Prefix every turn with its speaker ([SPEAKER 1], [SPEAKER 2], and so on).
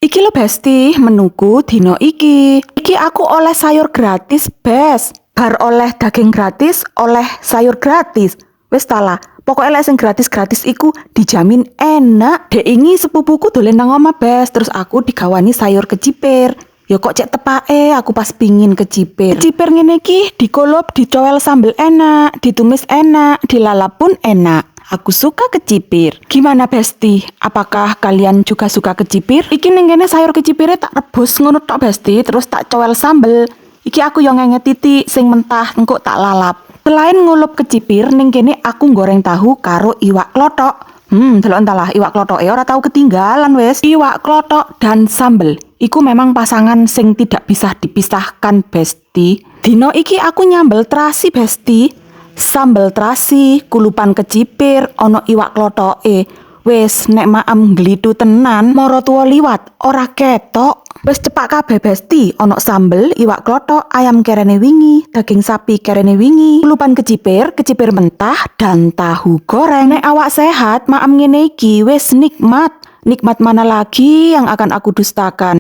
[SPEAKER 1] Iki lo Besti, menuku dino iki. Iki aku oleh sayur gratis, Bes. Bar oleh daging gratis, oleh sayur gratis. Wis tala, pokoknya lek sing gratis-gratis iku dijamin enak. Dek ingi sepupuku dolen nang omah, Bes. Terus aku digawani sayur kecipir. Ya kok cek tepake aku pas pingin kecipir. Kecipir ngene iki dikolop, dicowel sambel enak, ditumis enak, dilalap pun enak. Aku suka kecipir. Gimana Besti? Apakah kalian juga suka kecipir? Iki ning kene sayur kecipire tak rebus ngono tok Besti, terus tak cowel sambel. Iki aku yo ngenget titik sing mentah engko tak lalap. Selain ngulup kecipir, ning kene aku goreng tahu karo iwak klothok. Delok entahlah iwak klothoke ora tau ketinggalan wis. Iwak klothok dan sambel iku memang pasangan sing tidak bisa dipisahkan Besti. Dino iki aku nyambel terasi Besti. Sambel terasi, kulupan kecipir, ono iwak klothoke. Wis nek maem ngglitu tenan, mara tuwa liwat ora ketok. Wis cepak kabeh Besti, ono sambel, iwak klothok, ayam kerene wingi, daging sapi kerene wingi, kulupan kecipir, kecipir mentah dan tahu goreng. Nek awak sehat, maem ngene iki wis nikmat. Nikmat mana lagi yang akan aku dustakan?